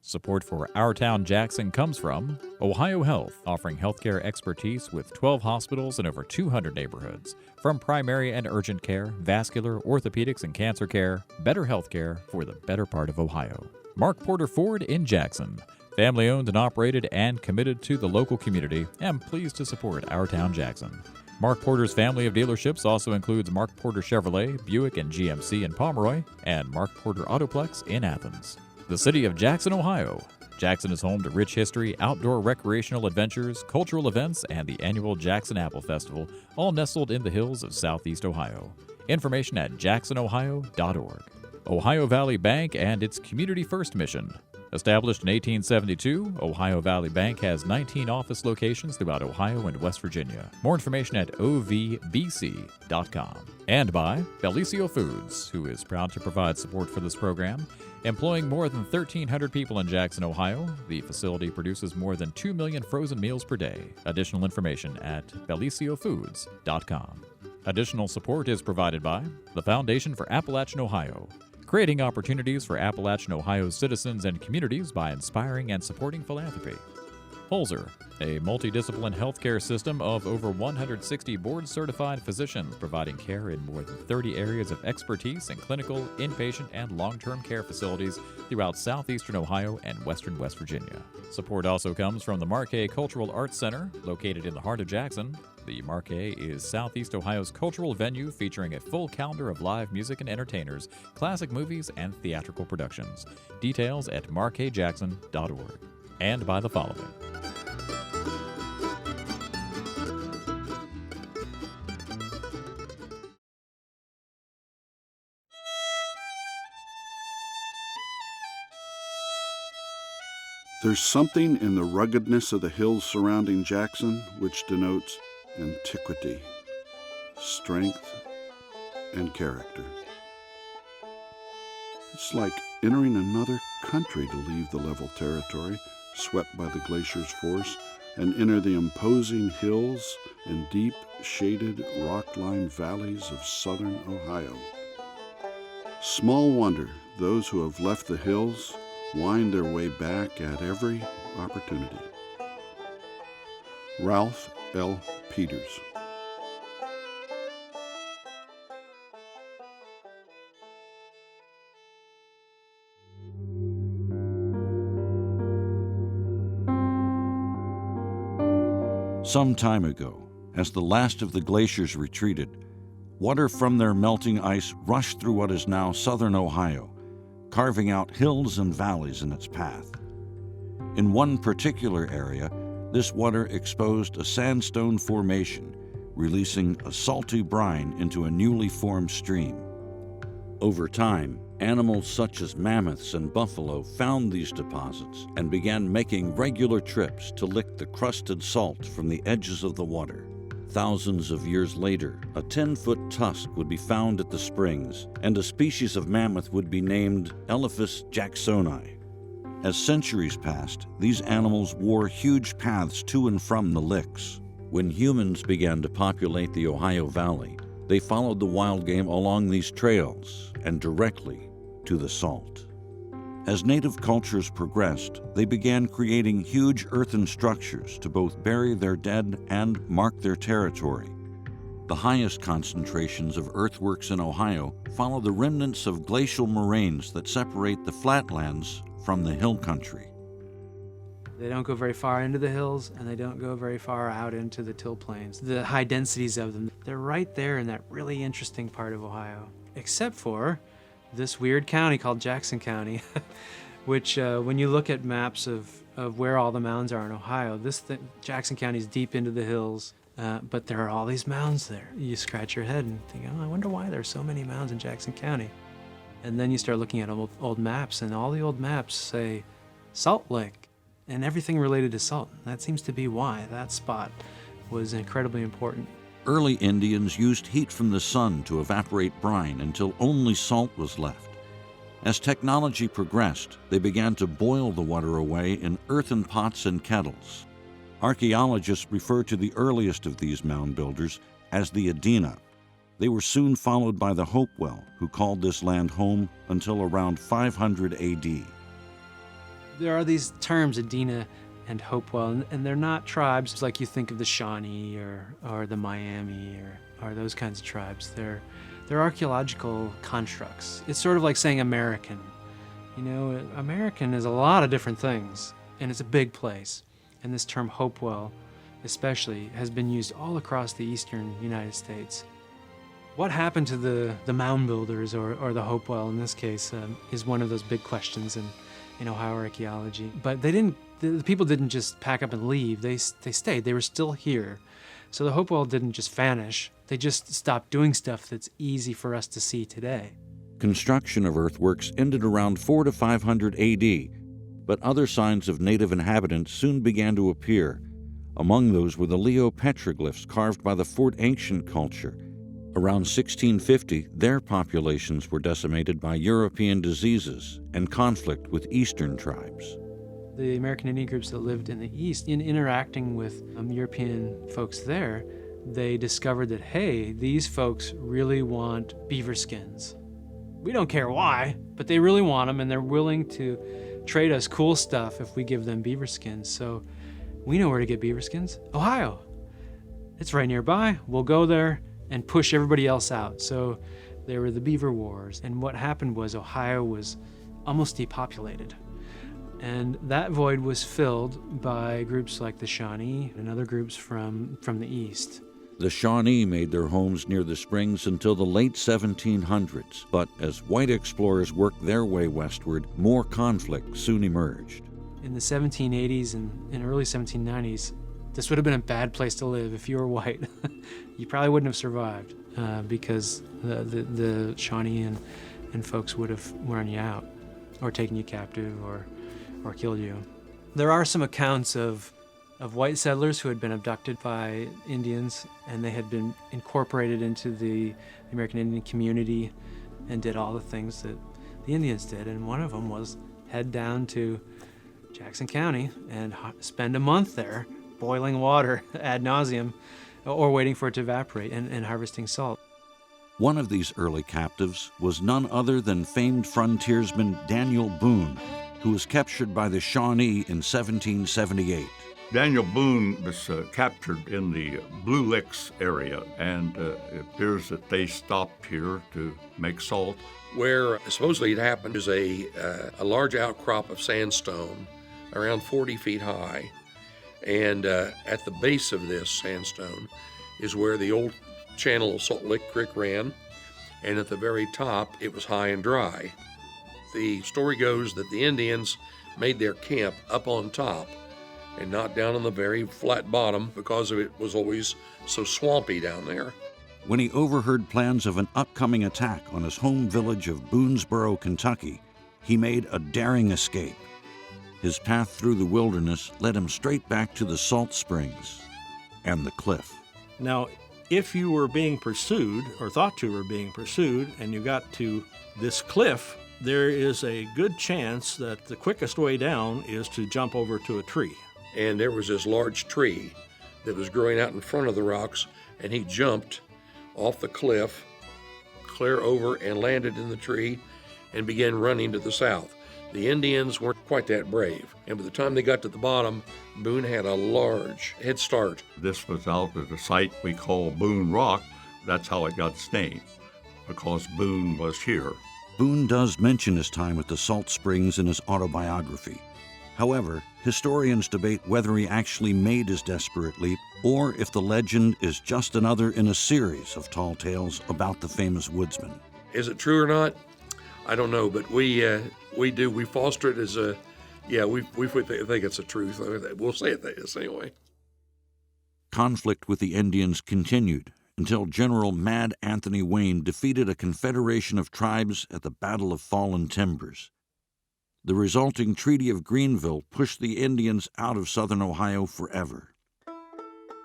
Support for Our Town Jackson comes from Ohio Health, offering healthcare expertise with 12 hospitals and over 200 neighborhoods. From primary and urgent care, vascular, orthopedics, and cancer care, better healthcare for the better part of Ohio. Mark Porter Ford in Jackson. Family owned and operated and committed to the local community, and pleased to support Our Town Jackson. Mark Porter's family of dealerships also includes Mark Porter Chevrolet, Buick, and GMC in Pomeroy, and Mark Porter Autoplex in Athens. The city of Jackson, Ohio. Jackson is home to rich history, outdoor recreational adventures, cultural events, and the annual Jackson Apple Festival, all nestled in the hills of southeast Ohio. Information at jacksonohio.org. Ohio Valley Bank and its Community First mission. Established in 1872, Ohio Valley Bank has 19 office locations throughout Ohio and West Virginia. More information at ovbc.com. And by Bellisio Foods, who is proud to provide support for this program. Employing more than 1,300 people in Jackson, Ohio, the facility produces more than 2 million frozen meals per day. Additional information at bellisio.foods.com. Additional support is provided by the Foundation for Appalachian Ohio, creating opportunities for Appalachian Ohio's citizens and communities by inspiring and supporting philanthropy. Holzer, a multidisciplinary healthcare system of over 160 board-certified physicians providing care in more than 30 areas of expertise in clinical, inpatient, and long-term care facilities throughout southeastern Ohio and western West Virginia. Support also comes from the Marquay Cultural Arts Center, located in the heart of Jackson. The Marquay is Southeast Ohio's cultural venue featuring a full calendar of live music and entertainers, classic movies, and theatrical productions. Details at markayjackson.org. And by the following. There's something in the ruggedness of the hills surrounding Jackson which denotes antiquity, strength, and character. It's like entering another country to leave the level territory swept by the glacier's force and enter the imposing hills and deep, shaded, rock-lined valleys of southern Ohio. Small wonder those who have left the hills wind their way back at every opportunity. Ralph L. Peters. Some time ago, as the last of the glaciers retreated, water from their melting ice rushed through what is now southern Ohio, carving out hills and valleys in its path. In one particular area, this water exposed a sandstone formation, releasing a salty brine into a newly formed stream. Over time, animals such as mammoths and buffalo found these deposits and began making regular trips to lick the crusted salt from the edges of the water. Thousands of years later, a 10-foot tusk would be found at the springs, and a species of mammoth would be named Elephas jacksoni. As centuries passed, these animals wore huge paths to and from the licks. When humans began to populate the Ohio Valley, they followed the wild game along these trails and directly to the salt. As native cultures progressed, they began creating huge earthen structures to both bury their dead and mark their territory. The highest concentrations of earthworks in Ohio follow the remnants of glacial moraines that separate the flatlands from the hill country. They don't go very far into the hills, and they don't go very far out into the till plains. The high densities of them, they're right there in that really interesting part of Ohio, except for this weird county called Jackson County, which when you look at maps of where all the mounds are in Ohio, Jackson County is deep into the hills, but there are all these mounds there. You scratch your head and think, oh, I wonder why there's so many mounds in Jackson County. And then you start looking at old maps, and all the old maps say Salt Lick and everything related to salt. That seems to be why that spot was incredibly important. Early Indians used heat from the sun to evaporate brine until only salt was left. As technology progressed, they began to boil the water away in earthen pots and kettles. Archaeologists refer to the earliest of these mound builders as the Adena. They were soon followed by the Hopewell, who called this land home until around 500 AD. There are these terms, Adena and Hopewell, and they're not tribes like you think of the Shawnee or the Miami or those kinds of tribes. They're archaeological constructs. It's sort of like saying American. You know, American is a lot of different things, and it's a big place. And this term Hopewell especially has been used all across the eastern United States. What happened to the mound builders or the Hopewell in this case is one of those big questions in Ohio archaeology. But the people didn't just pack up and leave. They stayed. They were still here. So the Hopewell didn't just vanish. They just stopped doing stuff that's easy for us to see today. Construction of earthworks ended around 400 to 500 AD, but other signs of native inhabitants soon began to appear. Among those were the Leo petroglyphs carved by the Fort Ancient culture. Around 1650, their populations were decimated by European diseases and conflict with Eastern tribes. The American Indian groups that lived in the East, in interacting with European folks there, they discovered that, hey, these folks really want beaver skins. We don't care why, but they really want them, and they're willing to trade us cool stuff if we give them beaver skins. So we know where to get beaver skins. Ohio. It's right nearby. We'll go there and push everybody else out. So there were the Beaver Wars, and what happened was Ohio was almost depopulated. And that void was filled by groups like the Shawnee and other groups from the east. The Shawnee made their homes near the springs until the late 1700s, but as white explorers worked their way westward, more conflict soon emerged. In the 1780s and early 1790s, this would have been a bad place to live if you were white. You probably wouldn't have survived because the Shawnee and folks would have worn you out or taken you captive or killed you. There are some accounts of white settlers who had been abducted by Indians, and they had been incorporated into the American Indian community and did all the things that the Indians did. And one of them was head down to Jackson County and spend a month there boiling water ad nauseum or waiting for it to evaporate and harvesting salt. One of these early captives was none other than famed frontiersman Daniel Boone, who was captured by the Shawnee in 1778. Daniel Boone was captured in the Blue Licks area, and it appears that they stopped here to make salt. Where supposedly it happened is a large outcrop of sandstone around 40 feet high, and at the base of this sandstone is where the old channel of Salt Lick Creek ran, and at the very top it was high and dry. The story goes that the Indians made their camp up on top and not down on the very flat bottom because it was always so swampy down there. When he overheard plans of an upcoming attack on his home village of Boonesboro, Kentucky, he made a daring escape. His path through the wilderness led him straight back to the salt springs and the cliff. Now, if you were being pursued or thought you were being pursued and you got to this cliff, there is a good chance that the quickest way down is to jump over to a tree. And there was this large tree that was growing out in front of the rocks, and he jumped off the cliff, clear over, and landed in the tree and began running to the south. The Indians weren't quite that brave, and by the time they got to the bottom, Boone had a large head start. This was out at a site we call Boone Rock. That's how it got its name, because Boone was here. Boone does mention his time at the salt springs in his autobiography. However, historians debate whether he actually made his desperate leap or if the legend is just another in a series of tall tales about the famous woodsman. Is it true or not? I don't know, but we foster it as we think it's a truth. We'll say it is anyway. Conflict with the Indians continued until General Mad Anthony Wayne defeated a confederation of tribes at the Battle of Fallen Timbers. The resulting Treaty of Greenville pushed the Indians out of southern Ohio forever.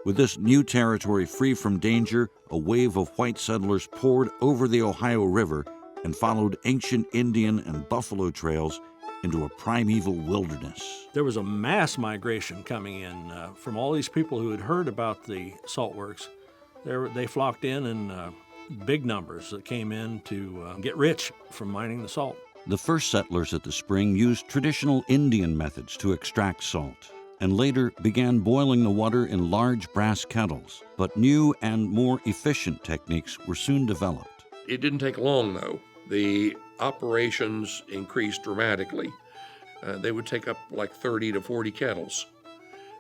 With this new territory free from danger, a wave of white settlers poured over the Ohio River and followed ancient Indian and buffalo trails into a primeval wilderness. There was a mass migration coming in from all these people who had heard about the salt works. They flocked in big numbers that came in to get rich from mining the salt. The first settlers at the spring used traditional Indian methods to extract salt, and later began boiling the water in large brass kettles. But new and more efficient techniques were soon developed. It didn't take long, though. The operations increased dramatically. They would take up like 30 to 40 kettles,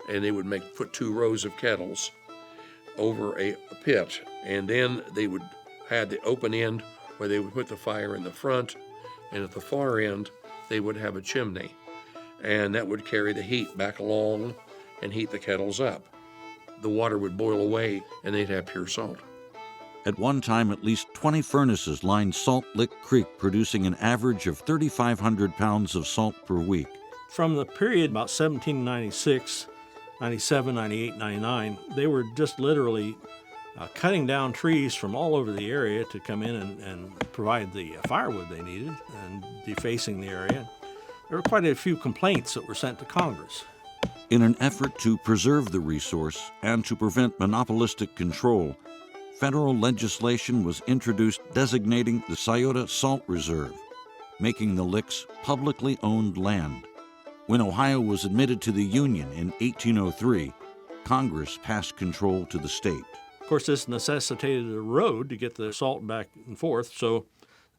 and they would put 2 rows of kettles over a pit, and then they would have the open end where they would put the fire in the front, and at the far end they would have a chimney, and that would carry the heat back along and heat the kettles up. The water would boil away, and they'd have pure salt. At one time, at least 20 furnaces lined Salt Lick Creek, producing an average of 3,500 pounds of salt per week. From the period about 1796, 97, 98, 99, they were just literally cutting down trees from all over the area to come in and provide the firewood they needed and defacing the area. There were quite a few complaints that were sent to Congress. In an effort to preserve the resource and to prevent monopolistic control, federal legislation was introduced designating the Scioto Salt Reserve, making the licks publicly owned land. When Ohio was admitted to the Union in 1803, Congress passed control to the state. Of course, this necessitated a road to get the salt back and forth, so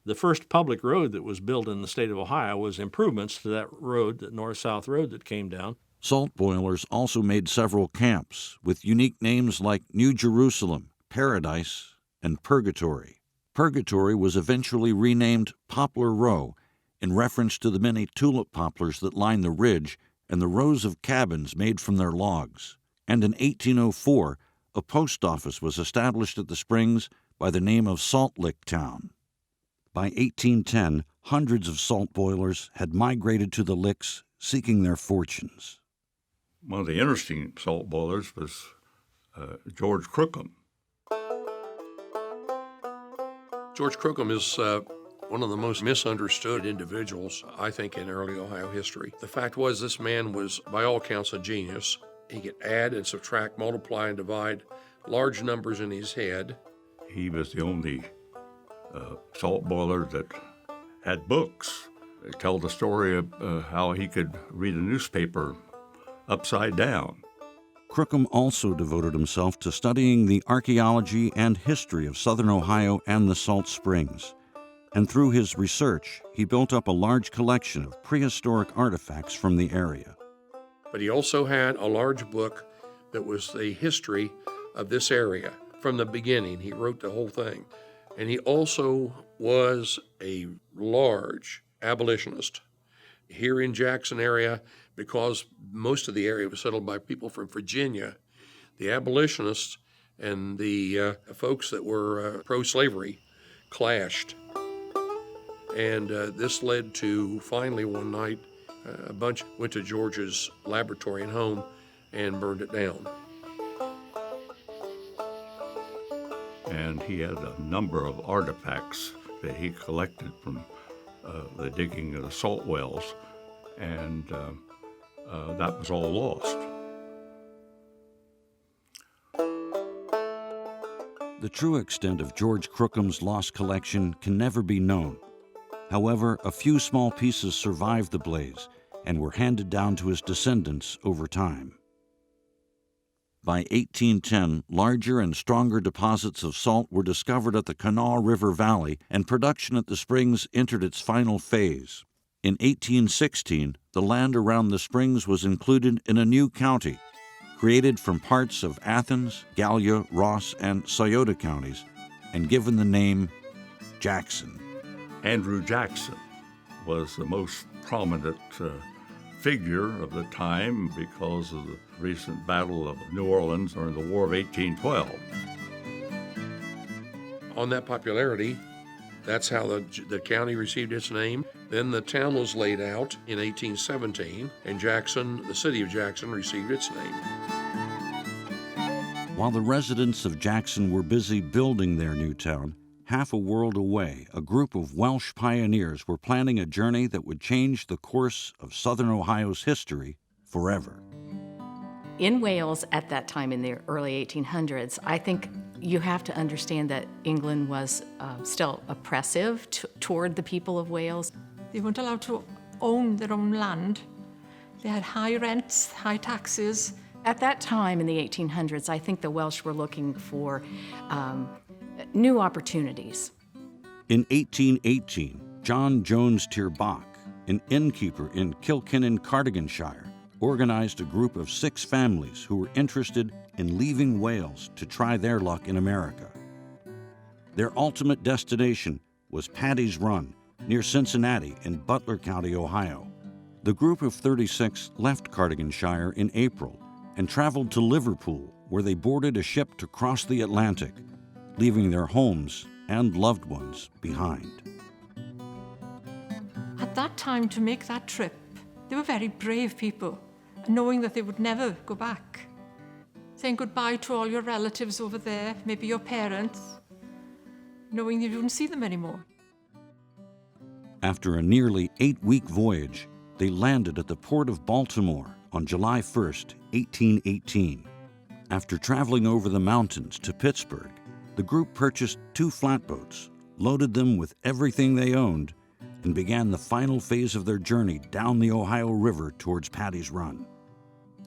the first public road that was built in the state of Ohio was improvements to that road, the north-south road that came down. Salt boilers also made several camps with unique names like New Jerusalem, Paradise, and Purgatory. Purgatory was eventually renamed Poplar Row in reference to the many tulip poplars that line the ridge and the rows of cabins made from their logs. And in 1804, a post office was established at the springs by the name of Salt Lick Town. By 1810, hundreds of salt boilers had migrated to the licks, seeking their fortunes. One of the interesting salt boilers was George Crookham. George Crookham is one of the most misunderstood individuals, I think, in early Ohio history. The fact was, this man was, by all accounts, a genius. He could add and subtract, multiply and divide large numbers in his head. He was the only salt boiler that had books. They tell the story of how he could read a newspaper upside down. Crookham also devoted himself to studying the archaeology and history of southern Ohio and the salt springs. And through his research, he built up a large collection of prehistoric artifacts from the area. But he also had a large book that was the history of this area from the beginning. He wrote the whole thing. And he also was a large abolitionist. Here in Jackson area, because most of the area was settled by people from Virginia, the abolitionists and the folks that were pro-slavery clashed. And this led to, finally one night, a bunch went to George's laboratory and home and burned it down. And he had a number of artifacts that he collected from the digging of the salt wells, and that was all lost. The true extent of George Crookham's lost collection can never be known. However, a few small pieces survived the blaze and were handed down to his descendants over time. By 1810, larger and stronger deposits of salt were discovered at the Kanawha River Valley, and production at the springs entered its final phase. In 1816, the land around the springs was included in a new county, created from parts of Athens, Gallia, Ross, and Scioto counties, and given the name Jackson. Andrew Jackson was the most prominent figure of the time because of the recent Battle of New Orleans during the War of 1812. On that popularity, that's how the county received its name. Then the town was laid out in 1817, and Jackson, the city of Jackson, received its name. While the residents of Jackson were busy building their new town, half a world away, a group of Welsh pioneers were planning a journey that would change the course of southern Ohio's history forever. In Wales at that time, in the early 1800s, I think you have to understand that England was still oppressive toward the people of Wales. They weren't allowed to own their own land. They had high rents, high taxes. At that time in the 1800s, I think the Welsh were looking for new opportunities. In 1818, John Jones Tirbach, an innkeeper in Kilkennin, Cardiganshire, organized a group of 6 families who were interested in leaving Wales to try their luck in America. Their ultimate destination was Paddy's Run, near Cincinnati in Butler County, Ohio. The group of 36 left Cardiganshire in April and traveled to Liverpool, where they boarded a ship to cross the Atlantic, leaving their homes and loved ones behind. At that time, to make that trip, they were very brave people, knowing that they would never go back. Saying goodbye to all your relatives over there, maybe your parents, knowing you wouldn't see them anymore. After a nearly 8-week voyage, they landed at the port of Baltimore on July 1st, 1818. After traveling over the mountains to Pittsburgh, the group purchased 2 flatboats, loaded them with everything they owned, and began the final phase of their journey down the Ohio River towards Paddy's Run.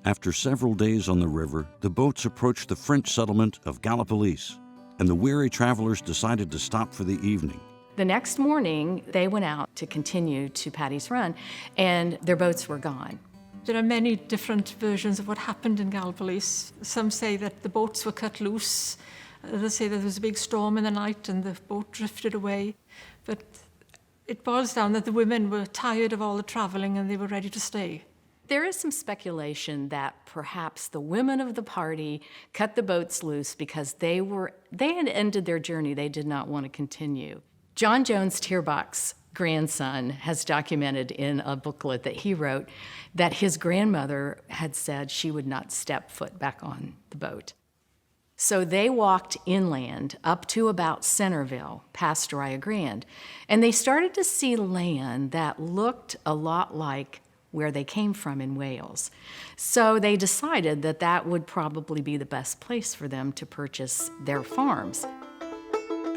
After several days on the river, the boats approached the French settlement of Gallipolis, and the weary travelers decided to stop for the evening. The next morning, they went out to continue to Paddy's Run, and their boats were gone. There are many different versions of what happened in Gallipolis. Some say that the boats were cut loose. Others say that there was a big storm in the night and the boat drifted away. But it boils down that the women were tired of all the traveling and they were ready to stay. There is some speculation that perhaps the women of the party cut the boats loose because they had ended their journey. They did not want to continue. John Jones Tirbach's grandson has documented in a booklet that he wrote that his grandmother had said she would not step foot back on the boat. So they walked inland up to about Centerville, past Rio Grande, and they started to see land that looked a lot like where they came from in Wales. So they decided that that would probably be the best place for them to purchase their farms.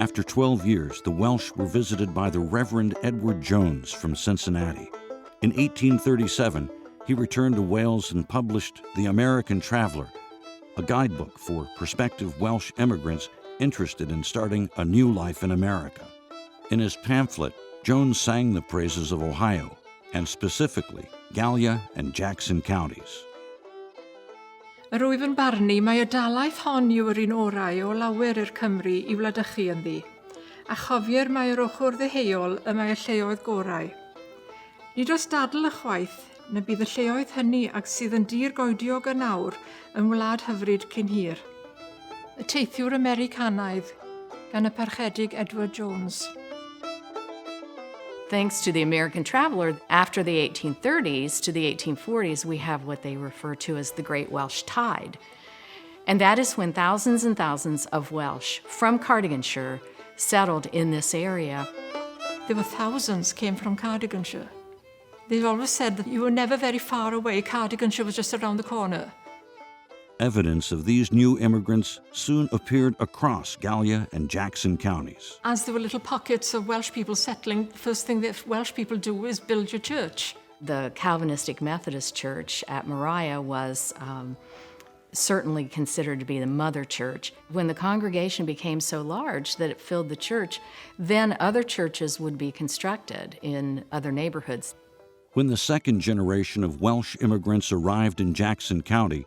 After 12 years, the Welsh were visited by the Reverend Edward Jones from Cincinnati. In 1837, he returned to Wales and published The American Traveler, a guidebook for prospective Welsh immigrants interested in starting a new life in America. In his pamphlet, Jones sang the praises of Ohio, and specifically Gallia and Jackson counties. Yr wyf yn barnu mae y dalaeth hon yw yr un orau o lawer i'r Cymru i wledychu ynddi, a chofier mae yr ochr ddeheuol y mae y lleoedd gorau. Nid oes dadl y chwaith, na bydd y lleoedd hynny ag sydd yn dirgoediog yn awr yn wlad hyfryd cyn hir. Y teithiwr Americanaidd, gan y parchedig Edward Jones. Thanks to the American Traveler, after the 1830s to the 1840s, we have what they refer to as the Great Welsh Tide. And that is when thousands and thousands of Welsh from Cardiganshire settled in this area. There were thousands came from Cardiganshire. They've always said that you were never very far away. Cardiganshire was just around the corner. Evidence of these new immigrants soon appeared across Gallia and Jackson counties. As there were little pockets of Welsh people settling, the first thing that Welsh people do is build your church. The Calvinistic Methodist Church at Moriah was certainly considered to be the mother church. When the congregation became so large that it filled the church, then other churches would be constructed in other neighborhoods. When the second generation of Welsh immigrants arrived in Jackson County,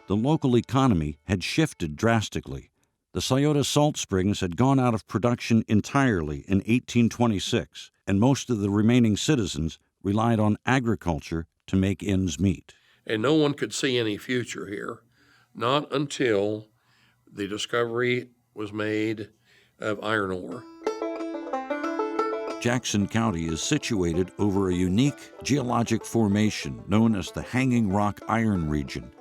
the local economy had shifted drastically. The Scioto Salt Springs had gone out of production entirely in 1826, and most of the remaining citizens relied on agriculture to make ends meet. And no one could see any future here, not until the discovery was made of iron ore. Jackson County is situated over a unique geologic formation known as the Hanging Rock Iron Region,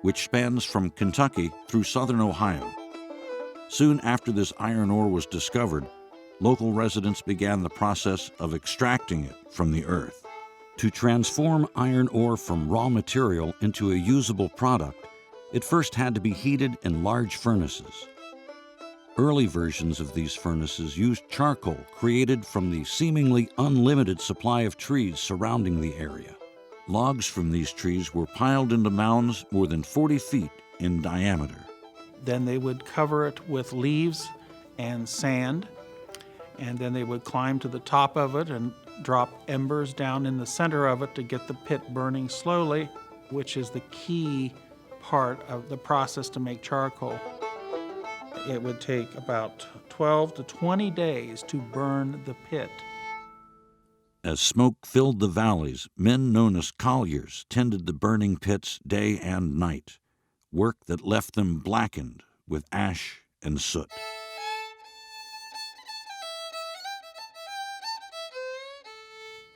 which spans from Kentucky through southern Ohio. Soon after this iron ore was discovered, local residents began the process of extracting it from the earth. To transform iron ore from raw material into a usable product, it first had to be heated in large furnaces. Early versions of these furnaces used charcoal created from the seemingly unlimited supply of trees surrounding the area. Logs from these trees were piled into mounds more than 40 feet in diameter. Then they would cover it with leaves and sand, and then they would climb to the top of it and drop embers down in the center of it to get the pit burning slowly, which is the key part of the process to make charcoal. It would take about 12 to 20 days to burn the pit. As smoke filled the valleys, men known as colliers tended the burning pits day and night, work that left them blackened with ash and soot.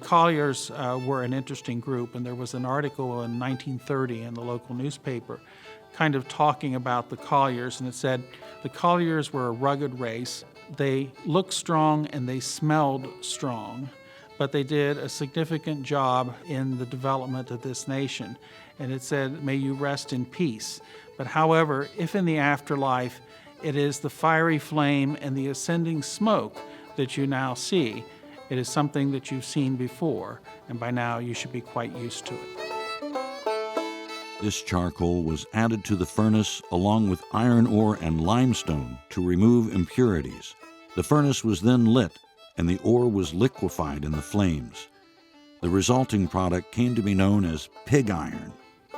Colliers were an interesting group, and there was an article in 1930 in the local newspaper kind of talking about the colliers, and it said the colliers were a rugged race. They looked strong and they smelled strong, but they did a significant job in the development of this nation. And it said, may you rest in peace. But however, if in the afterlife it is the fiery flame and the ascending smoke that you now see, it is something that you've seen before, and by now you should be quite used to it. This charcoal was added to the furnace along with iron ore and limestone to remove impurities. The furnace was then lit, and the ore was liquefied in the flames. The resulting product came to be known as pig iron.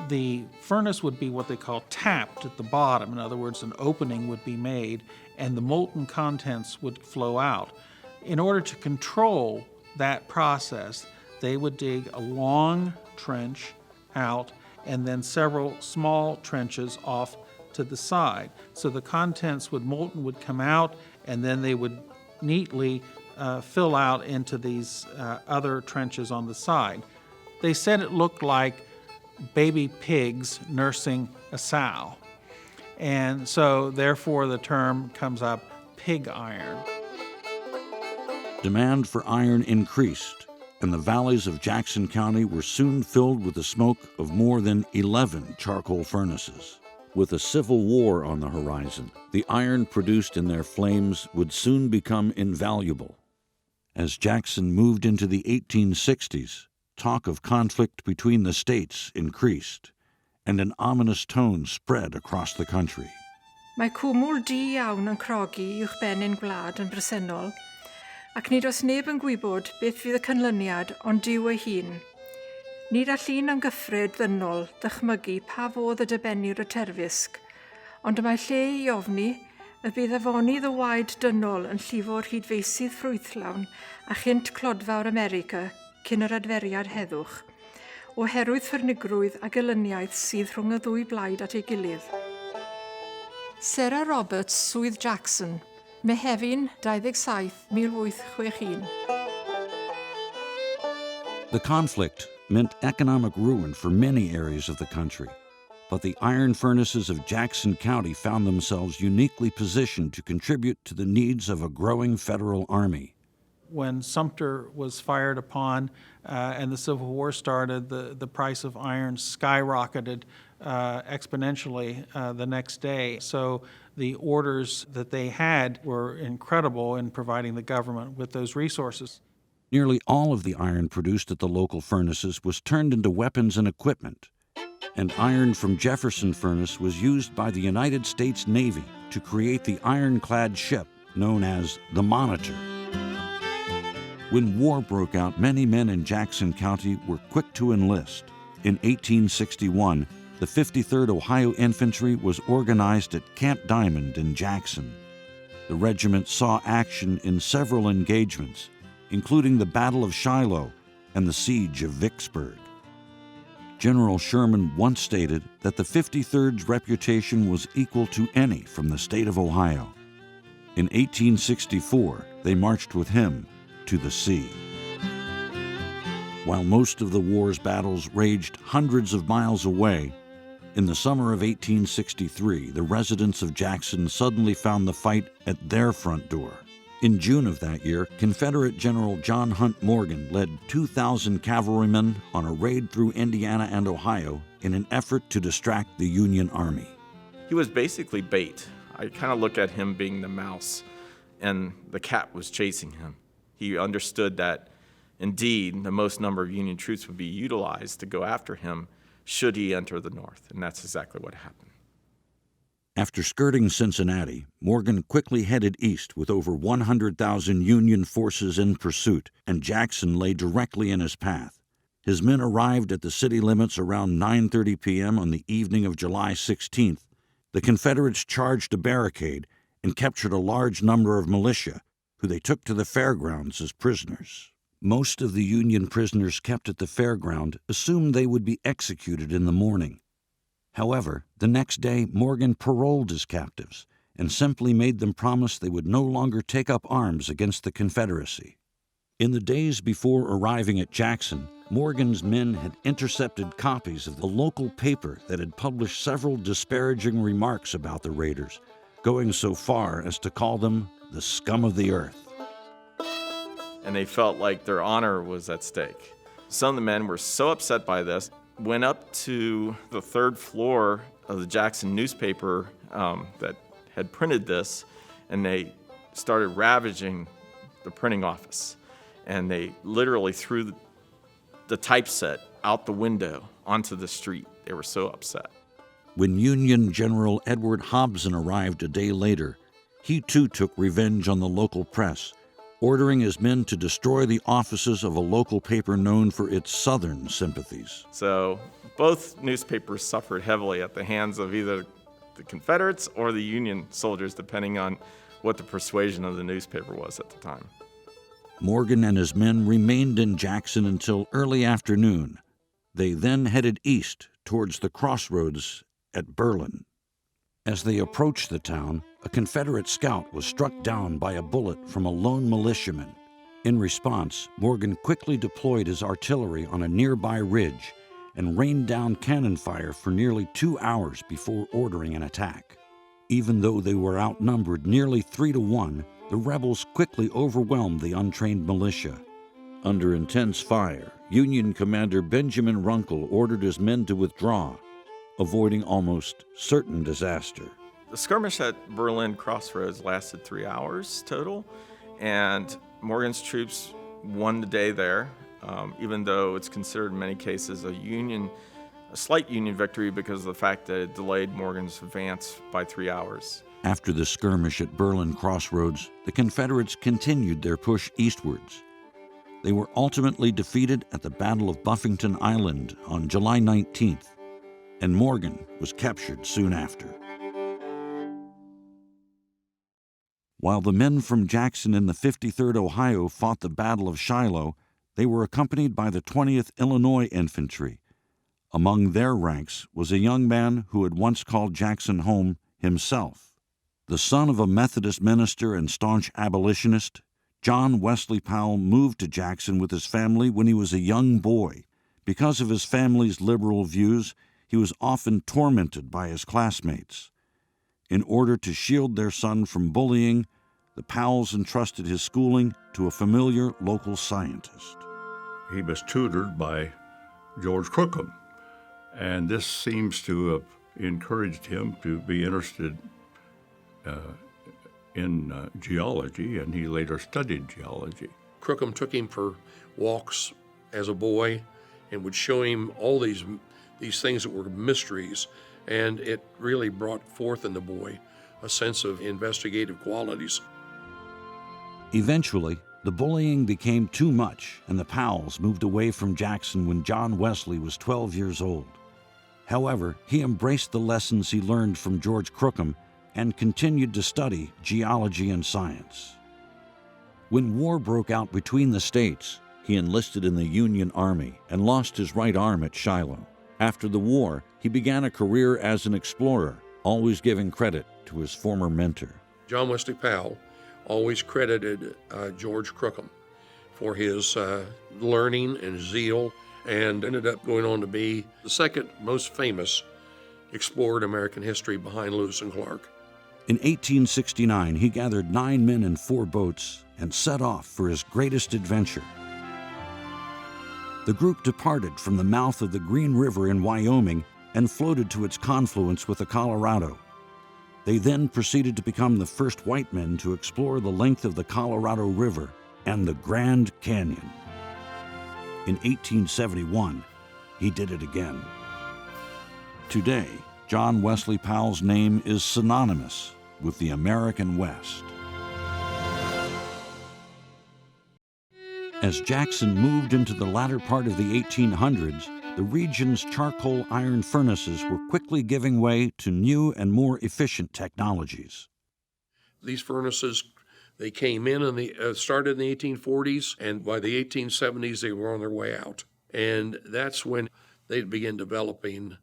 The furnace would be what they call tapped at the bottom. In other words, an opening would be made, and the molten contents would flow out. In order to control that process, they would dig a long trench out and then several small trenches off to the side. So the contents molten would come out, and then they would neatly fill out into these other trenches on the side. They said it looked like baby pigs nursing a sow. And so therefore the term comes up, pig iron. Demand for iron increased, and the valleys of Jackson County were soon filled with the smoke of more than 11 charcoal furnaces. With a civil war on the horizon, the iron produced in their flames would soon become invaluable. As Jackson moved into the 1860s, talk of conflict between the states increased, and an ominous tone spread across the country. Mae cwmwl di iawn yn crogi uwch benyn gwlad yn bresennol, ac nid oes neb yn gwybod beth fydd y canlyniad ond Duw ei hun. Nid all un am gyffred ddynol ddychmygu pa fodd y dibennir y terfysg, ond mae lle i ofni y bydd afonydd y waed dynol yn llifo'r hydfeisydd ffrwythlawn a chynt clodfawr America cyn yr adferiad heddwch, oherwydd ffyrnigrwydd a gelyniaeth sydd rhwng y ddwy blaid at ei gilydd. Sarah Roberts, swydd Jackson, Mehefin 27, 1861. The conflict meant economic ruin for many areas of the country, but the iron furnaces of Jackson County found themselves uniquely positioned to contribute to the needs of a growing federal army. When Sumter was fired upon and the Civil War started, the price of iron skyrocketed exponentially the next day. So the orders that they had were incredible in providing the government with those resources. Nearly all of the iron produced at the local furnaces was turned into weapons and equipment, and iron from Jefferson Furnace was used by the United States Navy to create the ironclad ship known as the Monitor. When war broke out, many men in Jackson County were quick to enlist. In 1861, the 53rd Ohio Infantry was organized at Camp Diamond in Jackson. The regiment saw action in several engagements, including the Battle of Shiloh and the Siege of Vicksburg. General Sherman once stated that the 53rd's reputation was equal to any from the state of Ohio. In 1864, they marched with him to the sea. While most of the war's battles raged hundreds of miles away, in the summer of 1863, the residents of Jackson suddenly found the fight at their front door. In June of that year, Confederate General John Hunt Morgan led 2,000 cavalrymen on a raid through Indiana and Ohio in an effort to distract the Union Army. He was basically bait. I kind of look at him being the mouse, and the cat was chasing him. He understood that, indeed, the most number of Union troops would be utilized to go after him should he enter the North, and that's exactly what happened. After skirting Cincinnati, Morgan quickly headed east with over 100,000 Union forces in pursuit, and Jackson lay directly in his path. His men arrived at the city limits around 9:30 p.m. on the evening of July 16th. The Confederates charged a barricade and captured a large number of militia, who they took to the fairgrounds as prisoners. Most of the Union prisoners kept at the fairground assumed they would be executed in the morning. However, the next day Morgan paroled his captives and simply made them promise they would no longer take up arms against the Confederacy. In the days before arriving at Jackson, Morgan's men had intercepted copies of the local paper that had published several disparaging remarks about the raiders, going so far as to call them the scum of the earth. And they felt like their honor was at stake. Some of the men were so upset by this, went up to the third floor of the Jackson newspaper that had printed this, and they started ravaging the printing office. And they literally threw the typeset out the window onto the street. They were so upset. When Union General Edward Hobson arrived a day later, he too took revenge on the local press, ordering his men to destroy the offices of a local paper known for its Southern sympathies. So both newspapers suffered heavily at the hands of either the Confederates or the Union soldiers, depending on what the persuasion of the newspaper was at the time. Morgan and his men remained in Jackson until early afternoon. They then headed east towards the crossroads at Berlin. As they approached the town, a Confederate scout was struck down by a bullet from a lone militiaman. In response, Morgan quickly deployed his artillery on a nearby ridge and rained down cannon fire for nearly 2 hours before ordering an attack. Even though they were outnumbered nearly 3-1, the rebels quickly overwhelmed the untrained militia. Under intense fire, Union Commander Benjamin Runkle ordered his men to withdraw, avoiding almost certain disaster. The skirmish at Berlin Crossroads lasted 3 hours total, and Morgan's troops won the day there, even though it's considered in many cases a slight Union victory because of the fact that it delayed Morgan's advance by 3 hours. After the skirmish at Berlin Crossroads, the Confederates continued their push eastwards. They were ultimately defeated at the Battle of Buffington Island on July 19th, and Morgan was captured soon after. While the men from Jackson in the 53rd Ohio fought the Battle of Shiloh, they were accompanied by the 20th Illinois Infantry. Among their ranks was a young man who had once called Jackson home himself. The son of a Methodist minister and staunch abolitionist, John Wesley Powell moved to Jackson with his family when he was a young boy. Because of his family's liberal views, he was often tormented by his classmates. In order to shield their son from bullying, the Powells entrusted his schooling to a familiar local scientist. He was tutored by George Crookham, and this seems to have encouraged him to be interested in geology, and he later studied geology. Crookham took him for walks as a boy and would show him all these things that were mysteries, and it really brought forth in the boy a sense of investigative qualities. Eventually, the bullying became too much, and the Powells moved away from Jackson when John Wesley was 12 years old. However, he embraced the lessons he learned from George Crookham and continued to study geology and science. When war broke out between the states, he enlisted in the Union Army and lost his right arm at Shiloh. After the war, he began a career as an explorer, always giving credit to his former mentor. John Wesley Powell always credited George Crookham for his learning and zeal, and ended up going on to be the second most famous explorer in American history behind Lewis and Clark. In 1869, he gathered 9 men in 4 boats and set off for his greatest adventure. The group departed from the mouth of the Green River in Wyoming and floated to its confluence with the Colorado. They then proceeded to become the first white men to explore the length of the Colorado River and the Grand Canyon. In 1871, he did it again. Today, John Wesley Powell's name is synonymous with the American West. As Jackson moved into the latter part of the 1800s, the region's charcoal iron furnaces were quickly giving way to new and more efficient technologies. These furnaces, they came in and started in the 1840s, and by the 1870s, they were on their way out. And that's when they began developing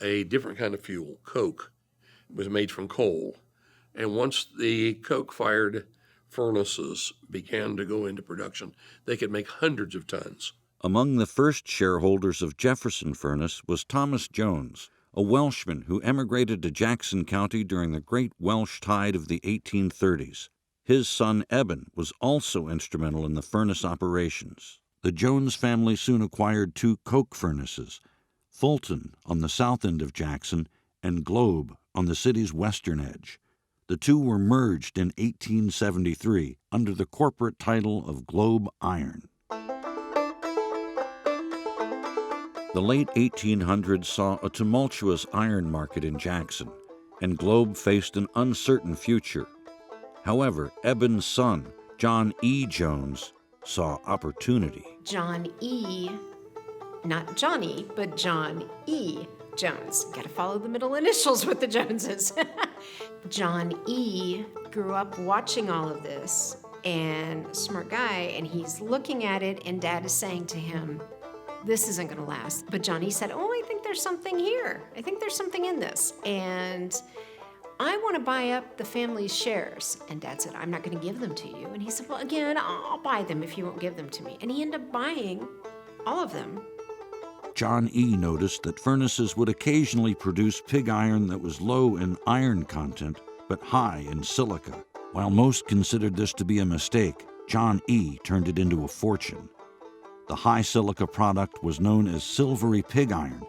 a different kind of fuel, coke. It was made from coal. And once the coke-fired furnaces began to go into production, they could make hundreds of tons. Among the first shareholders of Jefferson Furnace was Thomas Jones, a Welshman who emigrated to Jackson County during the Great Welsh Tide of the 1830s. His son Eben was also instrumental in the furnace operations. The Jones family soon acquired two coke furnaces, Fulton on the south end of Jackson and Globe on the city's western edge. The two were merged in 1873 under the corporate title of Globe Iron. The late 1800s saw a tumultuous iron market in Jackson, and Globe faced an uncertain future. However, Eben's son, John E. Jones, saw opportunity. John E., not Johnny, but John E. Jones. Got to follow the middle initials with the Joneses. John E. grew up watching all of this, and smart guy, and he's looking at it, and Dad is saying to him, this isn't going to last. But Johnny said, oh, I think there's something here. I think there's something in this. And I want to buy up the family's shares. And Dad said, I'm not going to give them to you. And he said, well, again, I'll buy them if you won't give them to me. And he ended up buying all of them. John E. noticed that furnaces would occasionally produce pig iron that was low in iron content, but high in silica. While most considered this to be a mistake, John E. turned it into a fortune. The high silica product was known as silvery pig iron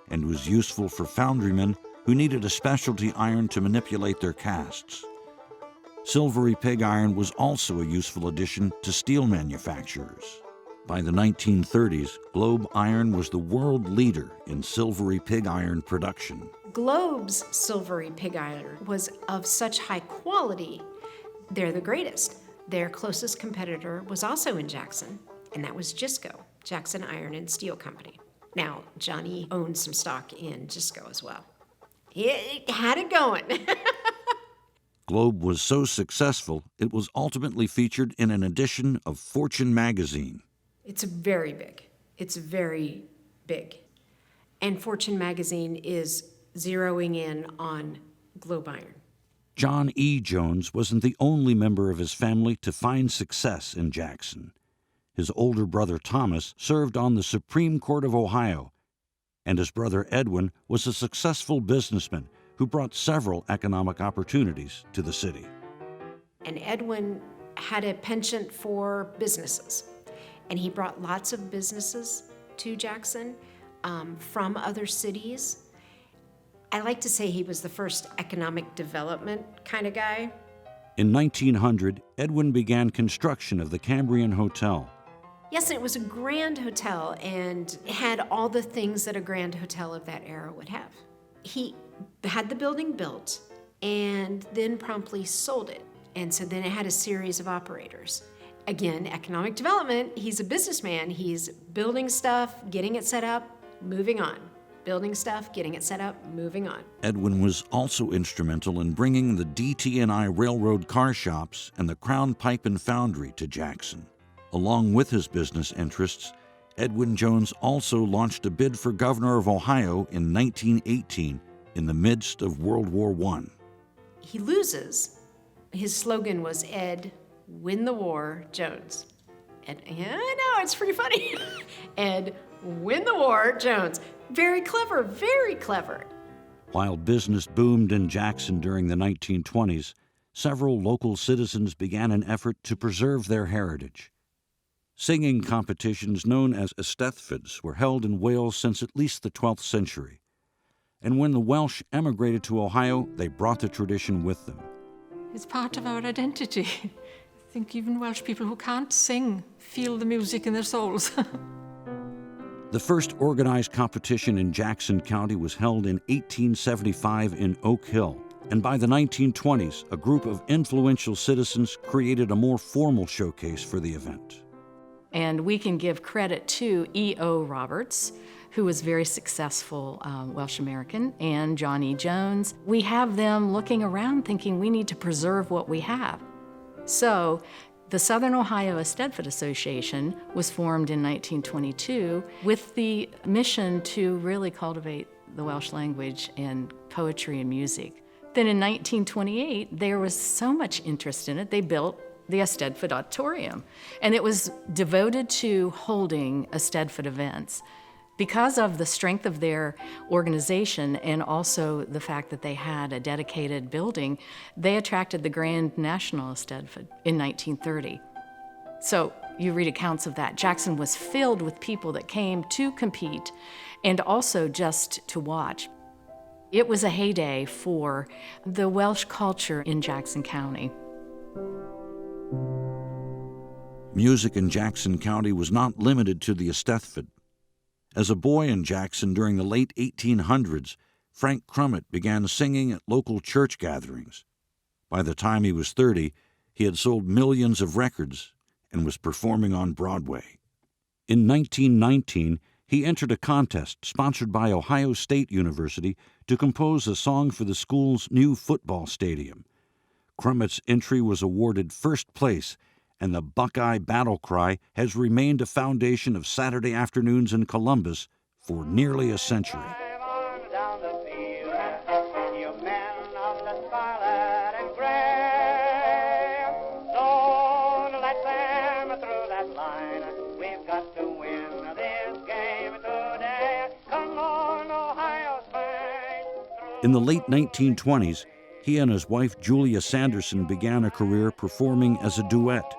and was useful for foundrymen who needed a specialty iron to manipulate their casts. Silvery pig iron was also a useful addition to steel manufacturers. By the 1930s, Globe Iron was the world leader in silvery pig iron production. Globe's silvery pig iron was of such high quality, they're the greatest. Their closest competitor was also in Jackson, and that was Gisco, Jackson Iron and Steel Company. Now, Johnny owned some stock in Gisco as well. He had it going. Globe was so successful, it was ultimately featured in an edition of Fortune magazine. It's very big. It's very big. And Fortune magazine is zeroing in on Globe Iron. John E. Jones wasn't the only member of his family to find success in Jackson. His older brother Thomas served on the Supreme Court of Ohio, and his brother Edwin was a successful businessman who brought several economic opportunities to the city. And Edwin had a penchant for businesses, and he brought lots of businesses to Jackson from other cities. I like to say he was the first economic development kind of guy. In 1900, Edwin began construction of the Cambrian Hotel. Yes, it was a grand hotel, and it had all the things that a grand hotel of that era would have. He had the building built and then promptly sold it. And so then it had a series of operators. Again, economic development, he's a businessman. He's building stuff, getting it set up, moving on. Building stuff, getting it set up, moving on. Edwin was also instrumental in bringing the DT&I Railroad car shops and the Crown Pipe and Foundry to Jackson. Along with his business interests, Edwin Jones also launched a bid for governor of Ohio in 1918 in the midst of World War I. He loses. His slogan was Ed, win the war, Jones. And yeah, I know, it's pretty funny. Ed, win the war, Jones. Very clever, very clever. While business boomed in Jackson during the 1920s, several local citizens began an effort to preserve their heritage. Singing competitions known as eisteddfods were held in Wales since at least the 12th century. and when the Welsh emigrated to Ohio, they brought the tradition with them. It's part of our identity. I think even Welsh people who can't sing feel the music in their souls. The first organized competition in Jackson County was held in 1875 in Oak Hill, and by the 1920s, a group of influential citizens created a more formal showcase for the event. And we can give credit to E.O. Roberts, who was very successful Welsh American, and John E. Jones. We have them looking around thinking we need to preserve what we have. So the Southern Ohio Eisteddfod Association was formed in 1922 with the mission to really cultivate the Welsh language and poetry and music. Then in 1928, there was so much interest in it, they built the Eisteddfod Auditorium, and it was devoted to holding Eisteddfod events. Because of the strength of their organization and also the fact that they had a dedicated building, they attracted the Grand National Eisteddfod in 1930. So you read accounts of that. Jackson was filled with people that came to compete and also just to watch. It was a heyday for the Welsh culture in Jackson County. Music in Jackson County was not limited to the Eisteddfod. As a boy in Jackson during the late 1800s, Frank Crummett began singing at local church gatherings. By the time he was 30, he had sold millions of records and was performing on Broadway. In 1919, he entered a contest sponsored by Ohio State University to compose a song for the school's new football stadium. Crummett's entry was awarded first place, and the Buckeye battle cry has remained a foundation of Saturday afternoons in Columbus for nearly a century. In the late 1920s, he and his wife Julia Sanderson began a career performing as a duet.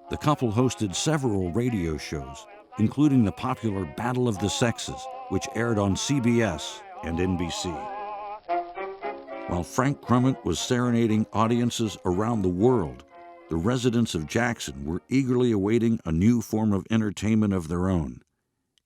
The couple hosted several radio shows, including the popular Battle of the Sexes, which aired on CBS and NBC. While Frank Crummett was serenading audiences around the world, the residents of Jackson were eagerly awaiting a new form of entertainment of their own.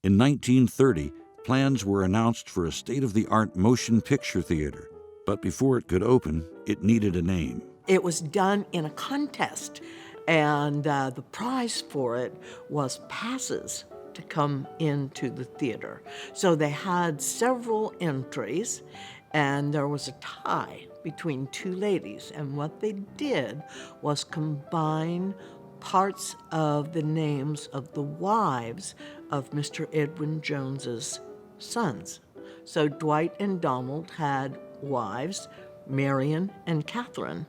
In 1930, plans were announced for a state-of-the-art motion picture theater, but before it could open, it needed a name. It was done in a contest, and the prize for it was passes to come into the theater. So they had several entries, and there was a tie between two ladies, and what they did was combine parts of the names of the wives of Mr. Edwin Jones's sons. So Dwight and Donald had wives, Marion and Catherine.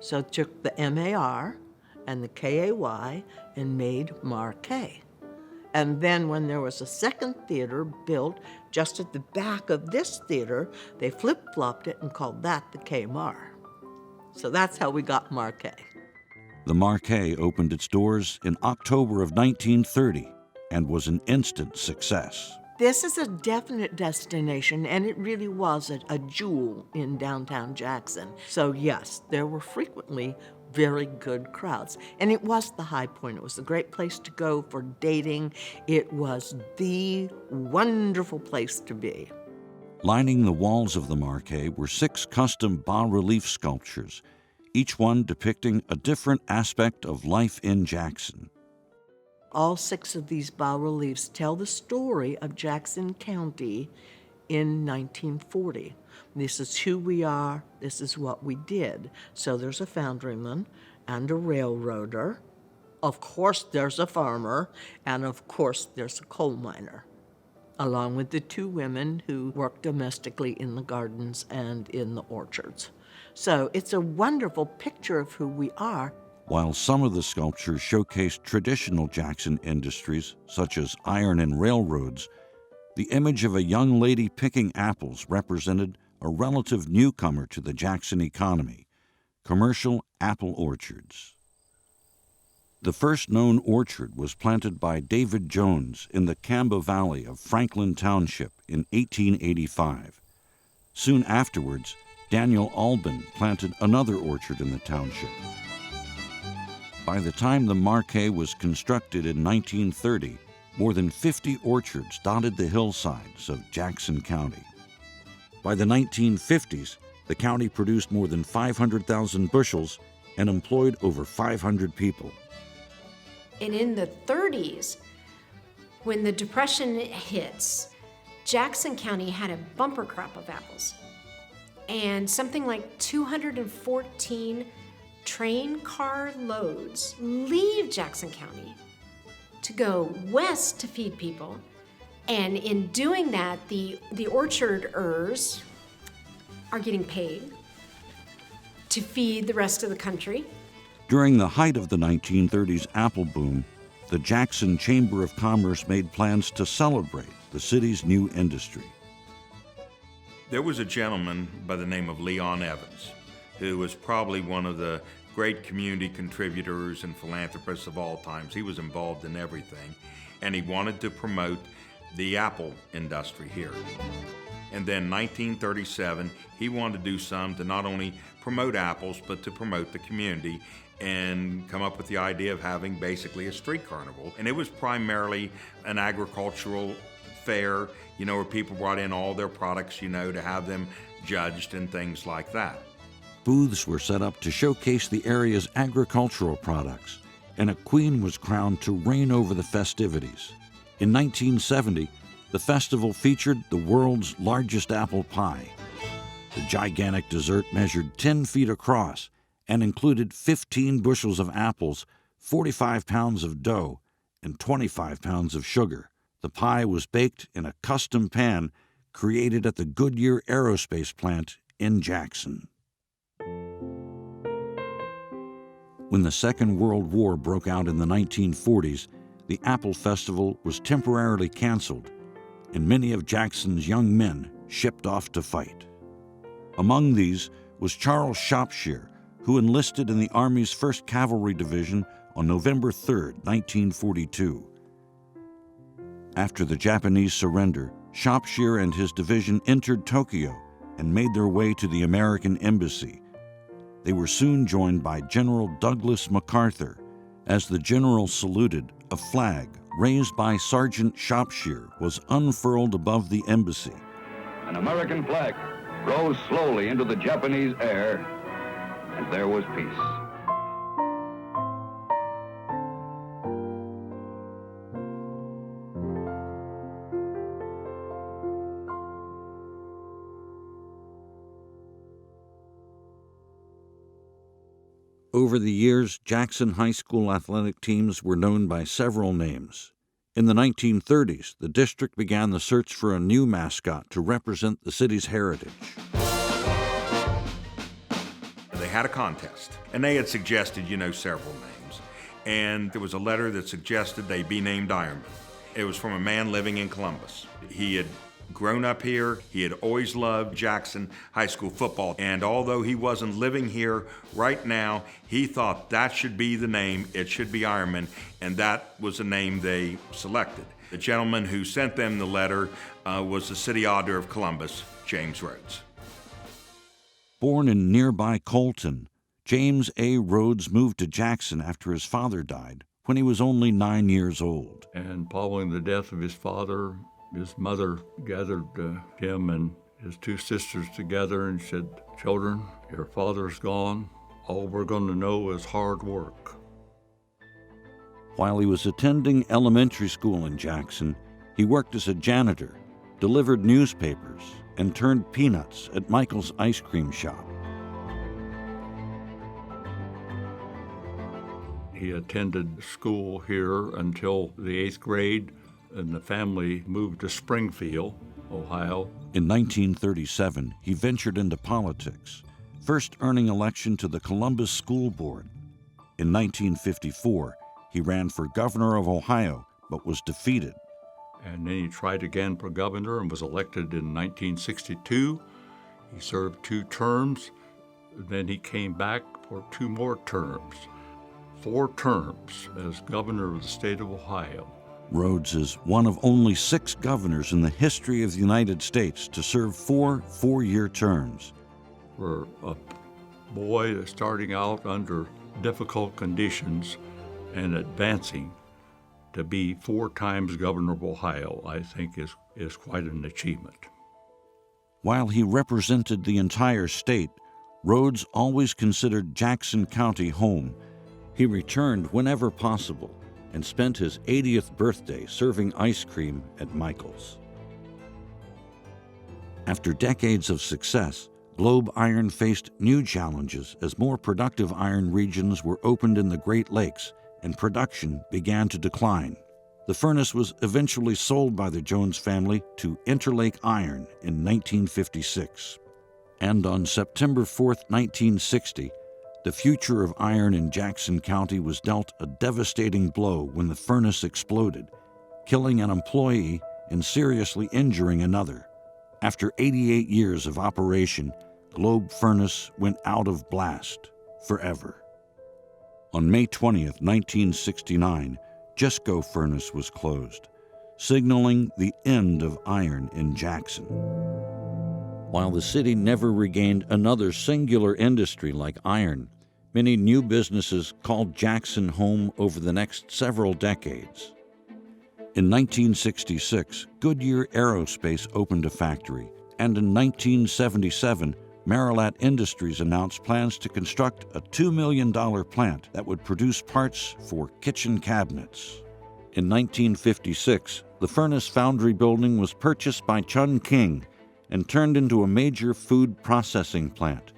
So took the M-A-R and the K-A-Y and made Marquet. And then when there was a second theater built just at the back of this theater, they flip-flopped it and called that the K-Mar. So that's how we got Marquet. The Marquet opened its doors in October of 1930 and was an instant success. This is a definite destination, and it really was a jewel in downtown Jackson. So yes, there were frequently very good crowds, and it was the high point. It was a great place to go for dating. It was the wonderful place to be. Lining the walls of the Marquet were 6 custom bas-relief sculptures, each one depicting a different aspect of life in Jackson. All 6 of these bas-reliefs tell the story of Jackson County in 1940. This is who we are, this is what we did. So there's a foundryman and a railroader. Of course there's a farmer, and of course there's a coal miner, along with the 2 women who work domestically in the gardens and in the orchards. So it's a wonderful picture of who we are. While some of the sculptures showcased traditional Jackson industries, such as iron and railroads, the image of a young lady picking apples represented a relative newcomer to the Jackson economy, commercial apple orchards. The first known orchard was planted by David Jones in the Camba Valley of Franklin Township in 1885. Soon afterwards, Daniel Albin planted another orchard in the township. By the time the Marquee was constructed in 1930, more than 50 orchards dotted the hillsides of Jackson County. By the 1950s, the county produced more than 500,000 bushels and employed over 500 people. And in the 30s, when the Depression hits, Jackson County had a bumper crop of apples. And something like 214 train car loads leave Jackson County to go west to feed people. And in doing that, the orcharders are getting paid to feed the rest of the country. During the height of the 1930s apple boom, the Jackson Chamber of Commerce made plans to celebrate the city's new industry. There was a gentleman by the name of Leon Evans, who was probably one of the great community contributors and philanthropists of all times. He was involved in everything, and he wanted to promote the apple industry here. And then 1937, he wanted to do some to not only promote apples, but to promote the community and come up with the idea of having basically a street carnival. And it was primarily an agricultural fair, where people brought in all their products, to have them judged and things like that. Booths were set up to showcase the area's agricultural products, and a queen was crowned to reign over the festivities. In 1970, the festival featured the world's largest apple pie. The gigantic dessert measured 10 feet across and included 15 bushels of apples, 45 pounds of dough, and 25 pounds of sugar. The pie was baked in a custom pan created at the Goodyear Aerospace plant in Jackson. When the Second World War broke out in the 1940s, the Apple Festival was temporarily canceled, and many of Jackson's young men shipped off to fight. Among these was Charles Shropshire, who enlisted in the Army's 1st Cavalry Division on November 3, 1942. After the Japanese surrender, Shropshire and his division entered Tokyo and made their way to the American embassy. They were soon joined by General Douglas MacArthur. As the general saluted, a flag raised by Sergeant Shropshire was unfurled above the embassy. An American flag rose slowly into the Japanese air, and there was peace. Over the years, Jackson High School athletic teams were known by several names. In the 1930s, the district began the search for a new mascot to represent the city's heritage. They had a contest, and they had suggested, several names. And there was a letter that suggested they be named Ironman. It was from a man living in Columbus. He had grown up here. He had always loved Jackson High School football. And although he wasn't living here right now, he thought that should be the name. It should be Ironman. And that was the name they selected. The gentleman who sent them the letter was the city auditor of Columbus, James Rhodes. Born in nearby Colton, James A. Rhodes moved to Jackson after his father died when he was only 9 years old. And following the death of his father, his mother gathered him and his two sisters together and said, "Children, your father's gone. All we're going to know is hard work." While he was attending elementary school in Jackson, he worked as a janitor, delivered newspapers, and turned peanuts at Michael's ice cream shop. He attended school here until the 8th grade, and the family moved to Springfield, Ohio. In 1937, he ventured into politics, first earning election to the Columbus School Board. In 1954, he ran for governor of Ohio, but was defeated. And then he tried again for governor and was elected in 1962. He served 2 terms, and then he came back for 2 more terms. 4 terms as governor of the state of Ohio. Rhodes is one of only 6 governors in the history of the United States to serve 4 four-year terms. For a boy that's starting out under difficult conditions and advancing, to be 4 times governor of Ohio, I think is quite an achievement. While he represented the entire state, Rhodes always considered Jackson County home. He returned whenever possible and spent his 80th birthday serving ice cream at Michael's. After decades of success, Globe Iron faced new challenges as more productive iron regions were opened in the Great Lakes and production began to decline. The furnace was eventually sold by the Jones family to Interlake Iron in 1956. And on September 4, 1960, the future of iron in Jackson County was dealt a devastating blow when the furnace exploded, killing an employee and seriously injuring another. After 88 years of operation, Globe Furnace went out of blast forever. On May 20, 1969, Jesco Furnace was closed, signaling the end of iron in Jackson. While the city never regained another singular industry like iron, many new businesses called Jackson home over the next several decades. In 1966, Goodyear Aerospace opened a factory, and in 1977, Marilat Industries announced plans to construct a $2 million plant that would produce parts for kitchen cabinets. In 1956, the furnace foundry building was purchased by Chun King and turned into a major food processing plant.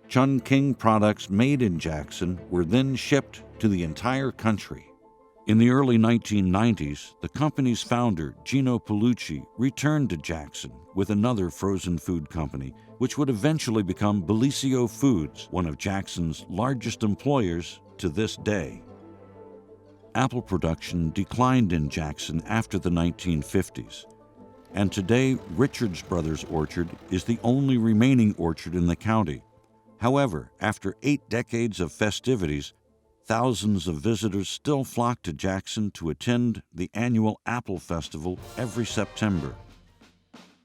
Chun King products made in Jackson were then shipped to the entire country. In the early 1990s, the company's founder, Gino Paolucci, returned to Jackson with another frozen food company, which would eventually become Bellisio Foods, one of Jackson's largest employers to this day. Apple production declined in Jackson after the 1950s, and today Richards Brothers Orchard is the only remaining orchard in the county. However, after 8 decades of festivities, thousands of visitors still flock to Jackson to attend the annual Apple Festival every September.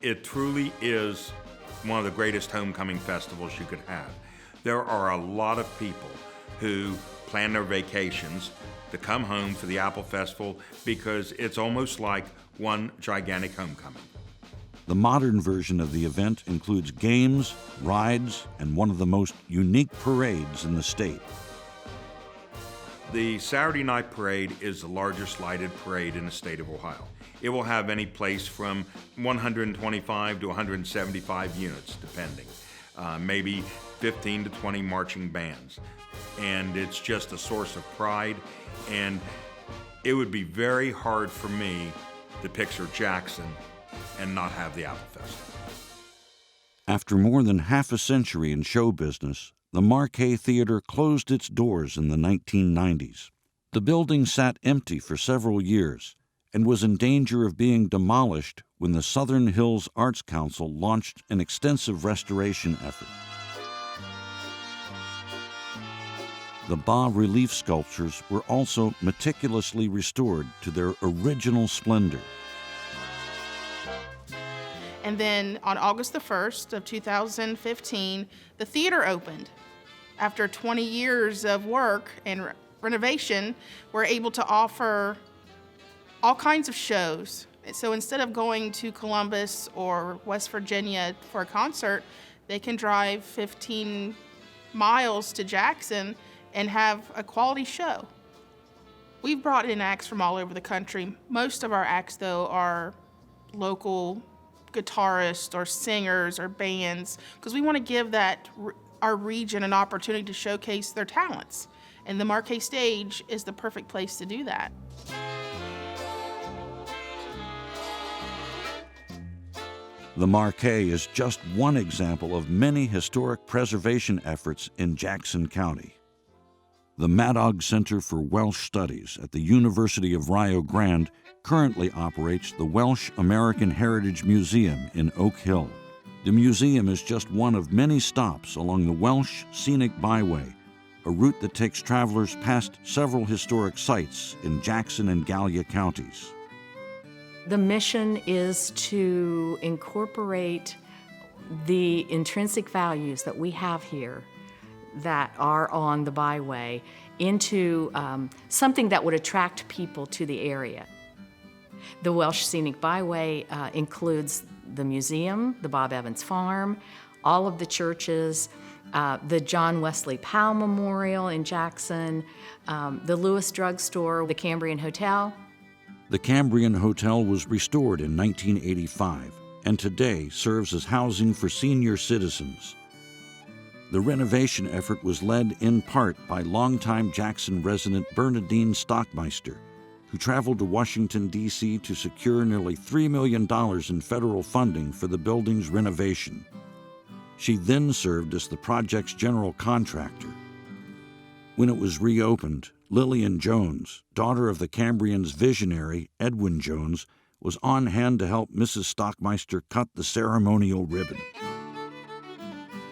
It truly is one of the greatest homecoming festivals you could have. There are a lot of people who plan their vacations to come home for the Apple Festival because it's almost like one gigantic homecoming. The modern version of the event includes games, rides, and one of the most unique parades in the state. The Saturday night parade is the largest lighted parade in the state of Ohio. It will have any place from 125 to 175 units, depending. Maybe 15 to 20 marching bands. And it's just a source of pride. And it would be very hard for me to picture Jackson and not have the Apple Festival. After more than half a century in show business, the Marquet Theater closed its doors in the 1990s. The building sat empty for several years and was in danger of being demolished when the Southern Hills Arts Council launched an extensive restoration effort. The bas-relief sculptures were also meticulously restored to their original splendor. And then on August the 1st of 2015, the theater opened. After 20 years of work and renovation, we're able to offer all kinds of shows. So instead of going to Columbus or West Virginia for a concert, they can drive 15 miles to Jackson and have a quality show. We've brought in acts from all over the country. Most of our acts, though, are local guitarists or singers or bands, because we want to give our region an opportunity to showcase their talents. And the Marquet stage is the perfect place to do that. The Marquet is just one example of many historic preservation efforts in Jackson County. The Madog Center for Welsh Studies at the University of Rio Grande currently operates the Welsh American Heritage Museum in Oak Hill. The museum is just one of many stops along the Welsh Scenic Byway, a route that takes travelers past several historic sites in Jackson and Gallia counties. The mission is to incorporate the intrinsic values that we have here that are on the byway into something that would attract people to the area. The Welsh Scenic Byway includes the museum, the Bob Evans Farm, all of the churches, the John Wesley Powell Memorial in Jackson, the Lewis Drug Store, the Cambrian Hotel. The Cambrian Hotel was restored in 1985 and today serves as housing for senior citizens. The renovation effort was led in part by longtime Jackson resident Bernadine Stockmeister, who traveled to Washington, D.C. to secure nearly $3 million in federal funding for the building's renovation. She then served as the project's general contractor. When it was reopened, Lillian Jones, daughter of the Cambrian's visionary, Edwin Jones, was on hand to help Mrs. Stockmeister cut the ceremonial ribbon.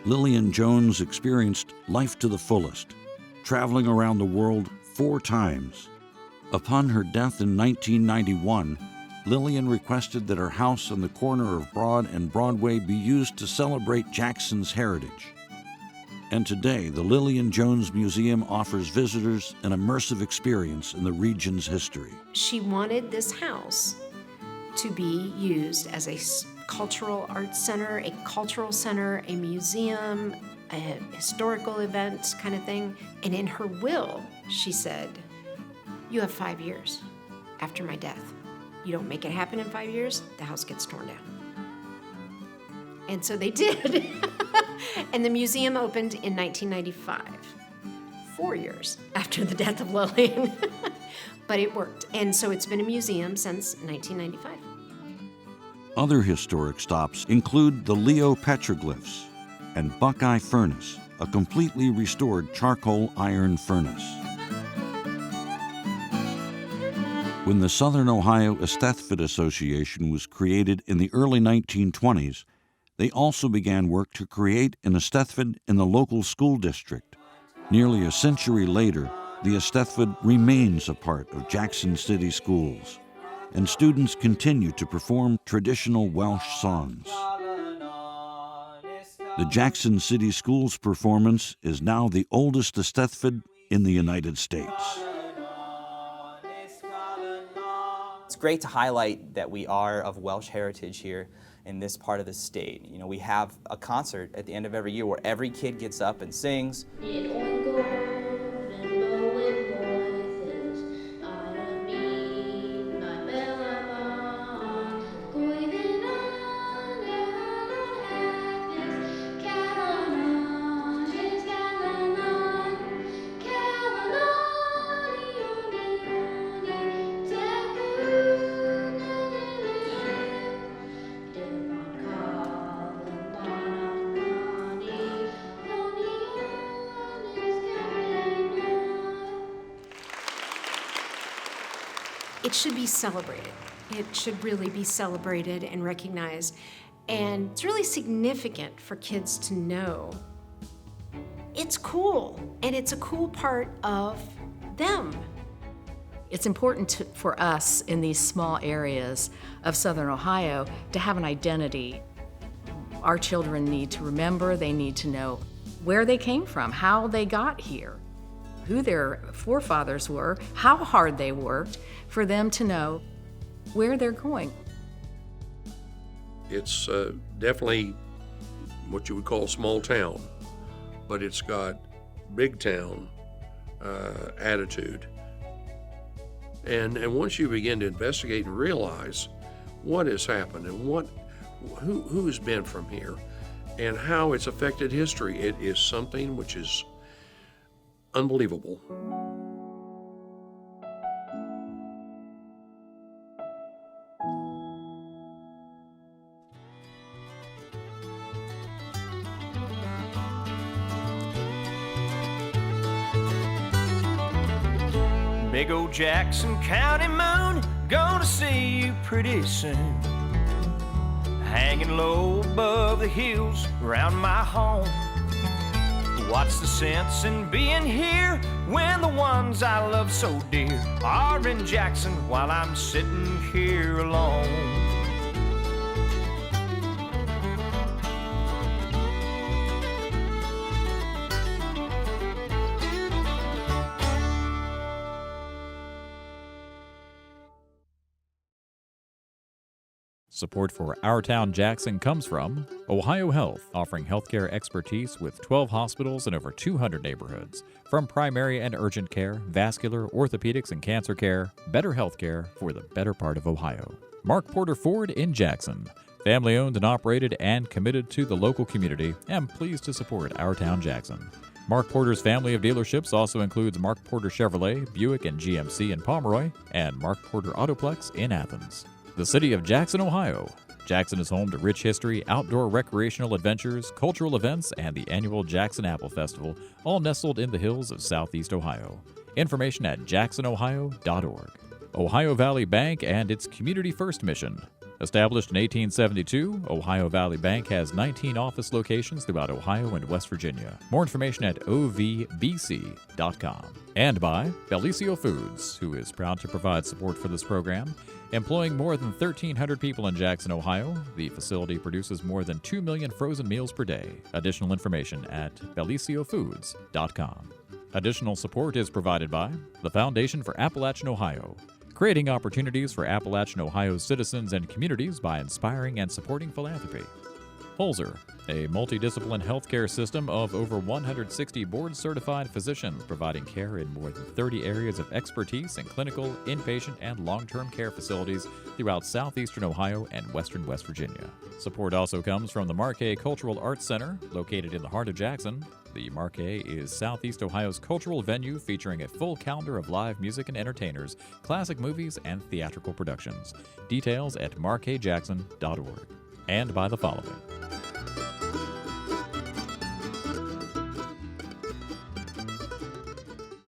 Lillian Jones experienced life to the fullest, traveling around the world 4 times. Upon her death in 1991, Lillian requested that her house on the corner of Broad and Broadway be used to celebrate Jackson's heritage. And today, the Lillian Jones Museum offers visitors an immersive experience in the region's history. She wanted this house to be used as a cultural arts center, a cultural center, a museum, a historical event kind of thing. And in her will, she said, "You have 5 years after my death. You don't make it happen in 5 years, the house gets torn down." And so they did. And the museum opened in 1995, 4 years after the death of Lillian. But it worked. And so it's been a museum since 1995. Other historic stops include the Leo petroglyphs and Buckeye Furnace, a completely restored charcoal iron furnace. When the Southern Ohio Aesthethid Association was created in the early 1920s, they also began work to create an aesthethid in the local school district. Nearly a century later, the aesthethid remains a part of Jackson City schools, and students continue to perform traditional Welsh songs. The Jackson City Schools performance is now the oldest aesthethid in the United States. It's great to highlight that we are of Welsh heritage here in this part of the state. You know, we have a concert at the end of every year where every kid gets up and sings. It should be celebrated. It should really be celebrated and recognized. And it's really significant for kids to know it's cool, and it's a cool part of them. It's important for us in these small areas of Southern Ohio to have an identity. Our children need to remember, they need to know where they came from, how they got here, who their forefathers were, how hard they worked, for them to know where they're going. It's definitely what you would call small town, but it's got big town attitude. And once you begin to investigate and realize what has happened and who has been from here and how it's affected history, it is something which is unbelievable. Big old Jackson County moon, gonna see you pretty soon. Hanging low above the hills around my home. What's the sense in being here when the ones I love so dear are in Jackson while I'm sitting here alone? Support for Our Town Jackson comes from Ohio Health, offering healthcare expertise with 12 hospitals and over 200 neighborhoods. From primary and urgent care, vascular, orthopedics, and cancer care, better healthcare for the better part of Ohio. Mark Porter Ford in Jackson. Family owned and operated and committed to the local community, and pleased to support Our Town Jackson. Mark Porter's family of dealerships also includes Mark Porter Chevrolet, Buick, and GMC in Pomeroy, and Mark Porter Autoplex in Athens. The city of Jackson, Ohio. Jackson is home to rich history, outdoor recreational adventures, cultural events, and the annual Jackson Apple Festival, all nestled in the hills of southeast Ohio. Information at jacksonohio.org. Ohio Valley Bank and its Community First mission. Established in 1872, Ohio Valley Bank has 19 office locations throughout Ohio and West Virginia. More information at ovbc.com. And by Bellisio Foods, who is proud to provide support for this program. Employing more than 1,300 people in Jackson, Ohio, the facility produces more than 2 million frozen meals per day. Additional information at bellicofoods.com. Additional support is provided by the Foundation for Appalachian Ohio, creating opportunities for Appalachian Ohio's citizens and communities by inspiring and supporting philanthropy. Holzer, a multidisciplinary healthcare system of over 160 board-certified physicians providing care in more than 30 areas of expertise in clinical, inpatient, and long-term care facilities throughout southeastern Ohio and western West Virginia. Support also comes from the Marquet Cultural Arts Center, located in the heart of Jackson. The Marquet is Southeast Ohio's cultural venue featuring a full calendar of live music and entertainers, classic movies, and theatrical productions. Details at marquetjackson.org. And by the following.